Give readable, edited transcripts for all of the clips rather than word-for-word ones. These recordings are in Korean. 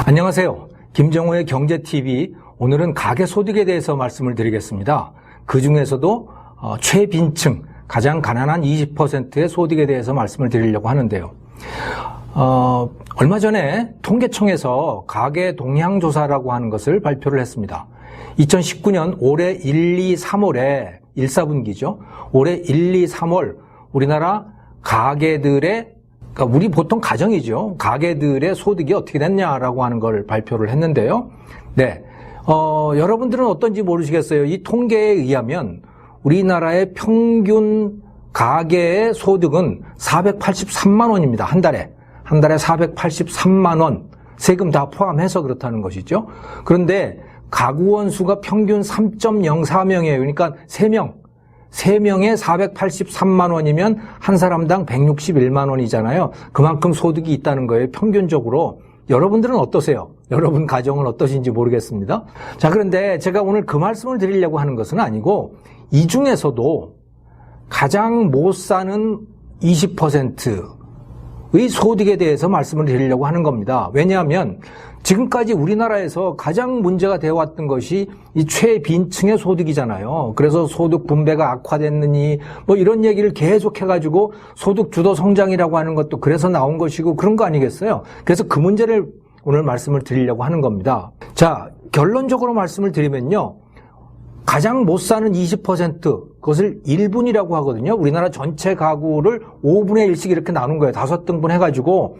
안녕하세요. 김정호의 경제TV, 오늘은 가계소득에 대해서 말씀을 드리겠습니다. 그 중에서도 최빈층, 가장 가난한 20%의 소득에 대해서 말씀을 드리려고 하는데요. 얼마 전에 통계청에서 가계 동향조사라고 하는 것을 발표를 했습니다. 2019년 올해 1, 2, 3월에 1, 4분기죠. 올해 1, 2, 3월 우리나라 가계들의, 그러니까 우리 보통 가정이죠. 가계들의 소득이 어떻게 됐냐라고 하는 걸 발표를 했는데요. 네. 여러분들은 어떤지 모르시겠어요. 이 통계에 의하면 우리나라의 평균 가계의 소득은 483만 원입니다. 한 달에 483만 원. 세금 다 포함해서 그렇다는 것이죠. 그런데 가구원 수가 평균 3.04명이에요. 그러니까 3명에 483만 원이면 한 사람당 161만 원이잖아요. 그만큼 소득이 있다는 거예요. 평균적으로. 여러분들은 어떠세요? 여러분 가정은 어떠신지 모르겠습니다. 자, 그런데 제가 오늘 그 말씀을 드리려고 하는 것은 아니고, 이 중에서도 가장 못 사는 20%의 소득에 대해서 말씀을 드리려고 하는 겁니다. 왜냐하면 지금까지 우리나라에서 가장 문제가 되어 왔던 것이 이 최빈층의 소득이잖아요. 그래서 소득 분배가 악화됐느니 뭐 이런 얘기를 계속 해가지고 소득 주도 성장이라고 하는 것도 그래서 나온 것이고 그런 거 아니겠어요? 그래서 그 문제를 오늘 말씀을 드리려고 하는 겁니다. 자, 결론적으로 말씀을 드리면요. 가장 못 사는 20%, 그것을 1분이라고 하거든요. 우리나라 전체 가구를 5분의 1씩 이렇게 나눈 거예요. 5등분 해가지고.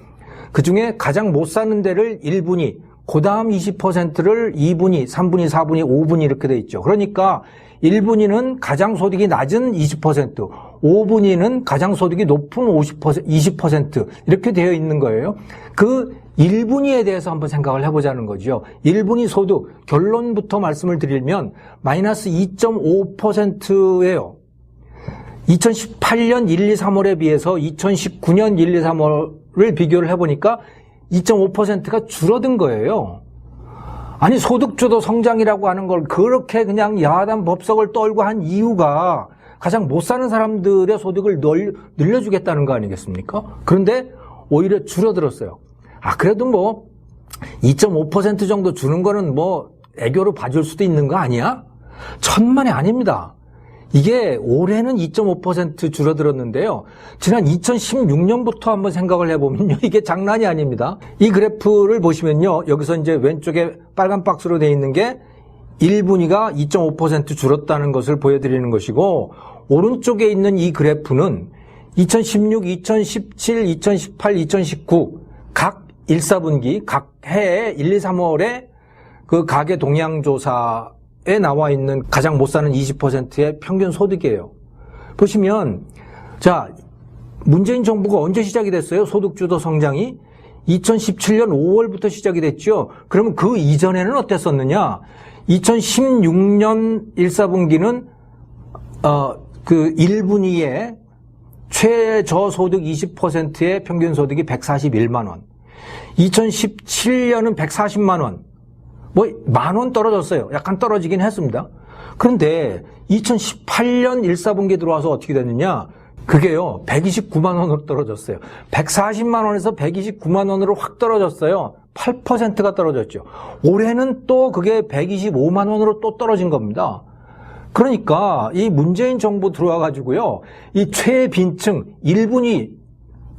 그 중에 가장 못 사는 데를 1분위, 그 다음 20%를 2분위, 3분위, 4분위, 5분위 이렇게 돼 있죠. 그러니까 1분위는 가장 소득이 낮은 20%, 5분위는 가장 소득이 높은 20% 이렇게 되어 있는 거예요. 그 1분위에 대해서 한번 생각을 해보자는 거죠. 1분위 소득, 결론부터 말씀을 드리면 마이너스 2.5%예요. 2018년 1, 2, 3월에 비해서 2019년 1, 2, 3월을 비교를 해보니까 2.5%가 줄어든 거예요. 아니, 소득주도 성장이라고 하는 걸 그렇게 그냥 야단 법석을 떨고 한 이유가 가장 못 사는 사람들의 소득을 늘려주겠다는 거 아니겠습니까? 그런데 오히려 줄어들었어요. 그래도 뭐 2.5% 정도 주는 거는 뭐 애교로 봐줄 수도 있는 거 아니야? 천만에 아닙니다. 이게 올해는 2.5% 줄어들었는데요. 지난 2016년부터 한번 생각을 해보면요. 이게 장난이 아닙니다. 이 그래프를 보시면요. 여기서 이제 왼쪽에 빨간 박스로 되어 있는 게 1분위가 2.5% 줄었다는 것을 보여드리는 것이고, 오른쪽에 있는 이 그래프는 2016, 2017, 2018, 2019 각 1, 4분기 각 해에 1, 2, 3월에 그 가계 동향조사 에 나와 있는 가장 못 사는 20%의 평균 소득이에요. 보시면, 자, 문재인 정부가 언제 시작이 됐어요? 소득주도 성장이? 2017년 5월부터 시작이 됐죠? 그러면 그 이전에는 어땠었느냐? 2016년 1, 4분기는, 그 1분위에 최저소득 20%의 평균 소득이 141만원. 2017년은 140만원. 뭐, 10,000원 떨어졌어요. 약간 떨어지긴 했습니다. 그런데 2018년 1, 4분기에 들어와서 어떻게 됐느냐? 그게요, 129만 원으로 떨어졌어요. 140만 원에서 129만 원으로 확 떨어졌어요. 8%가 떨어졌죠. 올해는 또 그게 125만 원으로 또 떨어진 겁니다. 그러니까 이 문재인 정부 들어와가지고요, 이 최빈층 1분위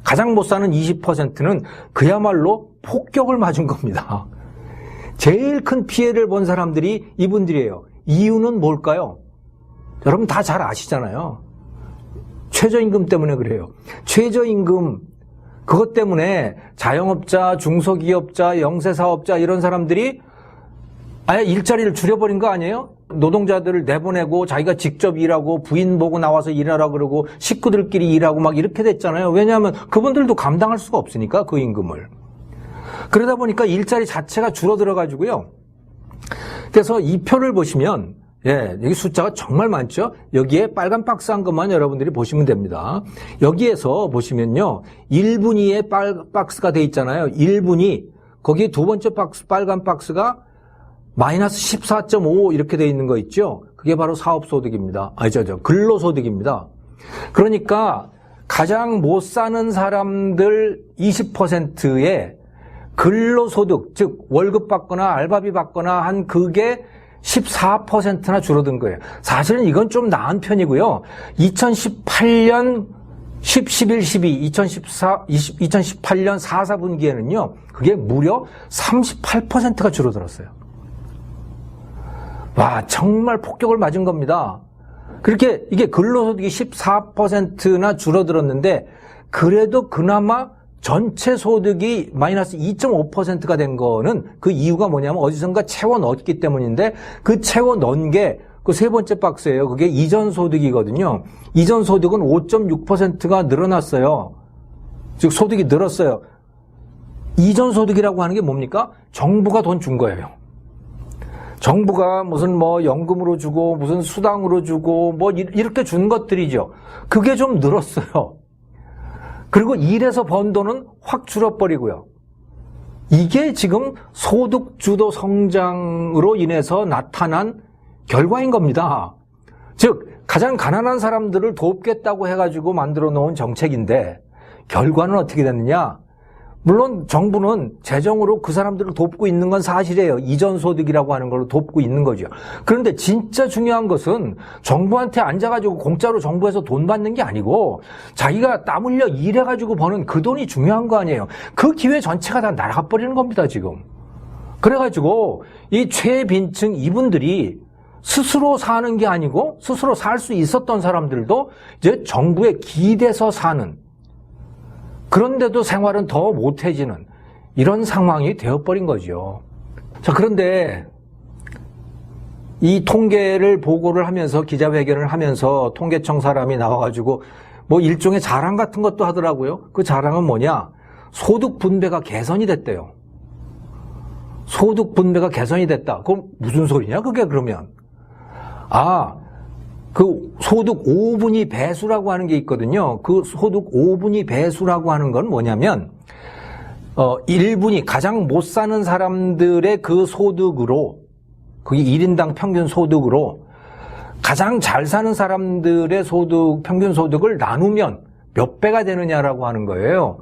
가장 못 사는 20%는 그야말로 폭격을 맞은 겁니다. 제일 큰 피해를 본 사람들이 이분들이에요. 이유는 뭘까요? 여러분 다 잘 아시잖아요. 최저임금 때문에 그래요. 최저임금, 그것 때문에 자영업자, 중소기업자, 영세사업자 이런 사람들이 아예 일자리를 줄여버린 거 아니에요? 노동자들을 내보내고 자기가 직접 일하고 부인 보고 나와서 일하라 그러고 식구들끼리 일하고 막 이렇게 됐잖아요. 왜냐하면 그분들도 감당할 수가 없으니까 그 임금을. 그러다 보니까 일자리 자체가 줄어들어가지고요. 그래서 이 표를 보시면, 여기 숫자가 정말 많죠? 여기에 빨간 박스 한 것만 여러분들이 보시면 됩니다. 여기에서 보시면요. 1분위에 박스가 돼 있잖아요. 1분위. 거기에 두 번째 박스, 빨간 박스가 마이너스 14.5 이렇게 돼 있는 거 있죠? 그게 바로 사업소득입니다. 근로소득입니다. 그러니까 가장 못 사는 사람들 20%의 근로소득, 즉 월급 받거나 알바비 받거나 한 그게 14%나 줄어든 거예요. 사실은 이건 좀 나은 편이고요. 2018년 10, 11, 12, 2018년 4, 4분기에는요. 그게 무려 38%가 줄어들었어요. 와, 정말 폭격을 맞은 겁니다. 그렇게 이게 근로소득이 14%나 줄어들었는데 그래도 그나마 전체 소득이 마이너스 2.5%가 된 거는 그 이유가 뭐냐면 어디선가 채워 넣었기 때문인데 그 채워 넣은 게 그 세 번째 박스예요. 그게 이전 소득이거든요. 이전 소득은 5.6%가 늘어났어요. 즉 소득이 늘었어요. 이전 소득이라고 하는 게 뭡니까? 정부가 돈 준 거예요. 정부가 무슨 뭐 연금으로 주고 무슨 수당으로 주고 뭐 이렇게 준 것들이죠. 그게 좀 늘었어요. 그리고 일해서 번 돈은 확 줄어버리고요. 이게 지금 소득주도 성장으로 인해서 나타난 결과인 겁니다. 즉 가장 가난한 사람들을 돕겠다고 해가지고 만들어 놓은 정책인데 결과는 어떻게 됐느냐? 물론 정부는 재정으로 그 사람들을 돕고 있는 건 사실이에요. 이전 소득이라고 하는 걸로 돕고 있는 거죠. 그런데 진짜 중요한 것은 정부한테 앉아가지고 공짜로 정부에서 돈 받는 게 아니고 자기가 땀 흘려 일해가지고 버는 그 돈이 중요한 거 아니에요. 그 기회 전체가 다 날아가 버리는 겁니다, 지금. 그래가지고 이 최빈층 이분들이 스스로 사는 게 아니고 스스로 살 수 있었던 사람들도 이제 정부에 기대서 사는, 그런데도 생활은 더 못해지는 이런 상황이 되어버린 거죠. 자, 그런데 이 통계를 보고를 하면서 기자회견을 하면서 통계청 사람이 나와가지고 뭐 일종의 자랑 같은 것도 하더라고요. 그 자랑은 뭐냐? 소득 분배가 개선이 됐대요. 소득 분배가 개선이 됐다. 그럼 무슨 소리냐? 그게 그러면. 그 소득 5분위 배수라고 하는 게 있거든요. 그 소득 5분위 배수라고 하는 건 뭐냐면 1분위 가장 못 사는 사람들의 그 소득으로, 그게 1인당 평균 소득으로 가장 잘 사는 사람들의 소득, 평균 소득을 나누면 몇 배가 되느냐라고 하는 거예요.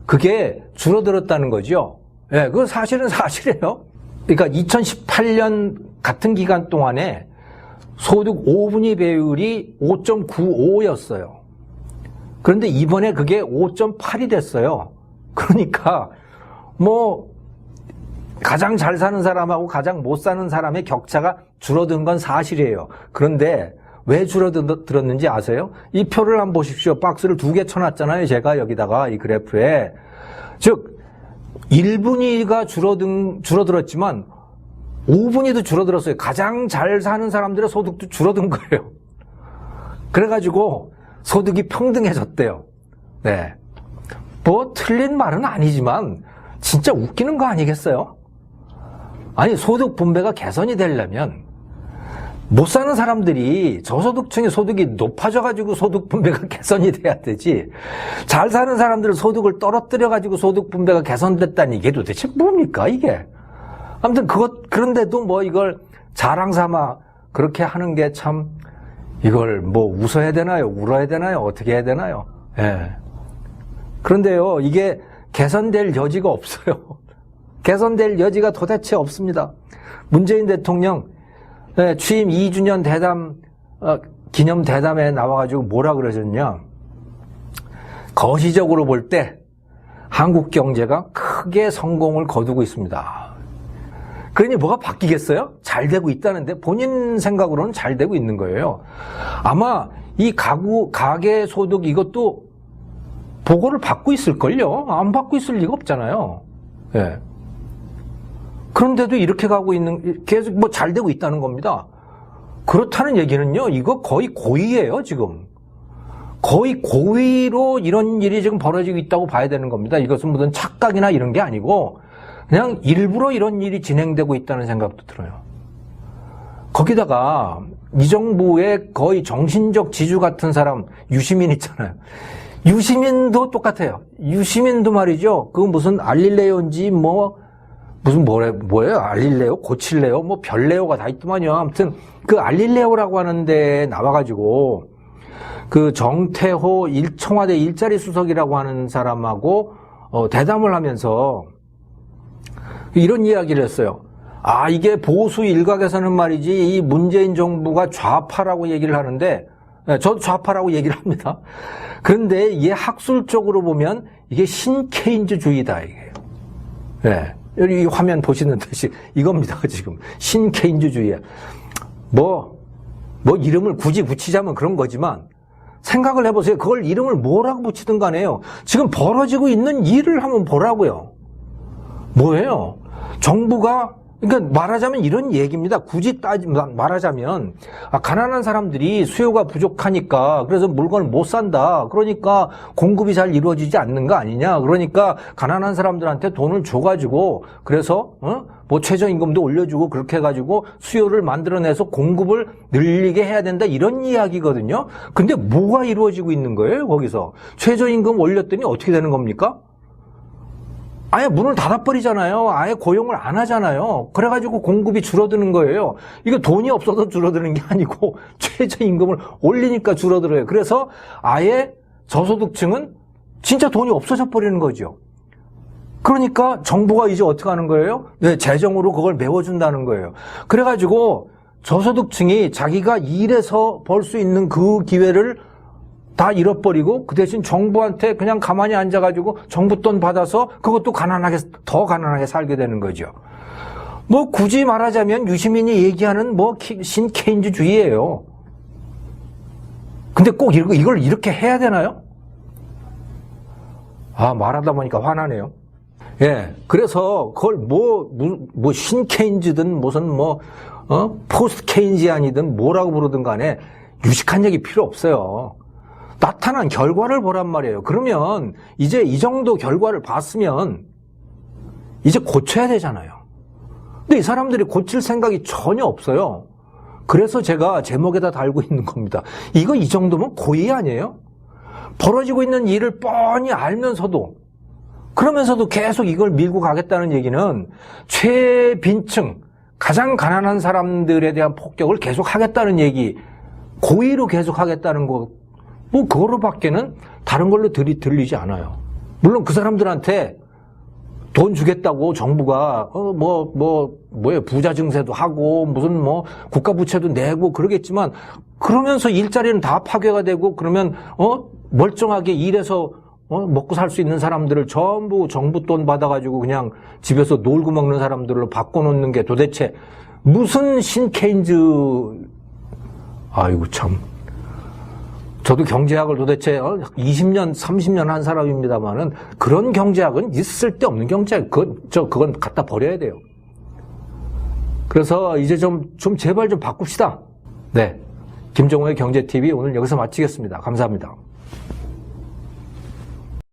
그게 줄어들었다는 거죠. 예, 그건 사실은 사실이에요. 그러니까 2018년 같은 기간 동안에 소득 5분위 배율이 5.95였어요. 그런데 이번에 그게 5.8이 됐어요. 그러니까 뭐 가장 잘 사는 사람하고 가장 못 사는 사람의 격차가 줄어든 건 사실이에요. 그런데 왜 줄어들었는지 아세요? 이 표를 한번 보십시오. 박스를 2개 쳐놨잖아요. 제가 여기다가 이 그래프에. 즉 1분위가 줄어들었지만 5분위도 줄어들었어요. 가장 잘 사는 사람들의 소득도 줄어든 거예요. 그래가지고 소득이 평등해졌대요. 네. 뭐 틀린 말은 아니지만 진짜 웃기는 거 아니겠어요? 아니, 소득 분배가 개선이 되려면 못 사는 사람들이 저소득층의 소득이 높아져가지고 소득 분배가 개선이 돼야 되지, 잘 사는 사람들은 소득을 떨어뜨려가지고 소득 분배가 개선됐다니 이게 도대체 뭡니까 이게? 아무튼 그런데도 뭐 이걸 자랑 삼아 그렇게 하는 게 참, 이걸 뭐 웃어야 되나요? 울어야 되나요? 어떻게 해야 되나요? 예. 그런데요, 이게 개선될 여지가 없어요. 개선될 여지가 도대체 없습니다. 문재인 대통령 취임 2주년 대담, 기념 대담에 나와가지고 뭐라 그러셨냐? 거시적으로 볼 때 한국 경제가 크게 성공을 거두고 있습니다. 그러니 뭐가 바뀌겠어요? 잘 되고 있다는데 본인 생각으로는 잘 되고 있는 거예요. 아마 이 가계 소득 이것도 보고를 받고 있을걸요? 안 받고 있을 리가 없잖아요. 예. 그런데도 이렇게 가고 계속 뭐 잘 되고 있다는 겁니다. 그렇다는 얘기는요, 이거 거의 고의예요, 지금. 거의 고의로 이런 일이 지금 벌어지고 있다고 봐야 되는 겁니다. 이것은 무슨 착각이나 이런 게 아니고, 그냥 일부러 이런 일이 진행되고 있다는 생각도 들어요. 거기다가 이 정부의 거의 정신적 지주 같은 사람, 유시민 있잖아요. 유시민도 똑같아요. 유시민도 말이죠. 그 무슨 알릴레오인지 뭐예요? 알릴레오? 고칠레오? 뭐 별레오가 다 있더만요. 아무튼 그 알릴레오라고 하는 데에 나와가지고 그 정태호 청와대 일자리 수석이라고 하는 사람하고 대담을 하면서 이런 이야기를 했어요. 아, 이게 보수 일각에서는 말이지 이 문재인 정부가 좌파라고 얘기를 하는데, 저도 좌파라고 얘기를 합니다. 그런데 이게 학술적으로 보면 이게 신케인즈주의다, 이게. 네. 이 화면 보시는 듯이 이겁니다, 지금. 신케인즈주의야. 뭐 이름을 굳이 붙이자면 그런 거지만, 생각을 해보세요. 그걸 이름을 뭐라고 붙이든 간에요. 지금 벌어지고 있는 일을 한번 보라고요. 뭐예요? 정부가, 그러니까 말하자면 이런 얘기입니다. 굳이 말하자면, 가난한 사람들이 수요가 부족하니까, 그래서 물건을 못 산다. 그러니까 공급이 잘 이루어지지 않는 거 아니냐. 그러니까 가난한 사람들한테 돈을 줘가지고, 그래서, 뭐 최저임금도 올려주고 그렇게 해가지고 수요를 만들어내서 공급을 늘리게 해야 된다. 이런 이야기거든요. 근데 뭐가 이루어지고 있는 거예요, 거기서? 최저임금 올렸더니 어떻게 되는 겁니까? 아예 문을 닫아버리잖아요. 아예 고용을 안 하잖아요. 그래가지고 공급이 줄어드는 거예요. 이거 돈이 없어서 줄어드는 게 아니고 최저임금을 올리니까 줄어들어요. 그래서 아예 저소득층은 진짜 돈이 없어져 버리는 거죠. 그러니까 정부가 이제 어떻게 하는 거예요? 네, 재정으로 그걸 메워준다는 거예요. 그래가지고 저소득층이 자기가 일해서 벌 수 있는 그 기회를 다 잃어버리고 그 대신 정부한테 그냥 가만히 앉아가지고 정부 돈 받아서 그것도 더 가난하게 살게 되는 거죠. 뭐 굳이 말하자면 유시민이 얘기하는 뭐 신케인즈주의예요. 근데 꼭 이걸 이렇게 해야 되나요? 말하다 보니까 화나네요. 예. 그래서 그걸 뭐 신케인즈든 무슨 포스트 케인지안이든 뭐라고 부르든 간에 유식한 얘기 필요 없어요. 나타난 결과를 보란 말이에요. 그러면 이제 이 정도 결과를 봤으면 이제 고쳐야 되잖아요. 근데 이 사람들이 고칠 생각이 전혀 없어요. 그래서 제가 제목에다 달고 있는 겁니다. 이 정도면 고의 아니에요? 벌어지고 있는 일을 뻔히 알면서도 그러면서도 계속 이걸 밀고 가겠다는 얘기는 최빈층, 가장 가난한 사람들에 대한 폭격을 계속 하겠다는 얘기, 고의로 계속 하겠다는 거, 그거로밖에는 다른 걸로 들리지 않아요. 물론 그 사람들한테 돈 주겠다고 정부가, 부자 증세도 하고, 무슨 국가 부채도 내고 그러겠지만, 그러면서 일자리는 다 파괴가 되고, 그러면, 멀쩡하게 일해서, 먹고 살 수 있는 사람들을 전부 정부 돈 받아가지고 그냥 집에서 놀고 먹는 사람들로 바꿔놓는 게 도대체 무슨 신케인즈, 아이고 참. 저도 경제학을 도대체 20년, 30년 한 사람입니다만은 그런 경제학은 있을 데 없는 경제학. 그건 갖다 버려야 돼요. 그래서 이제 제발 좀 바꿉시다. 네. 김정호의 경제TV 오늘 여기서 마치겠습니다. 감사합니다.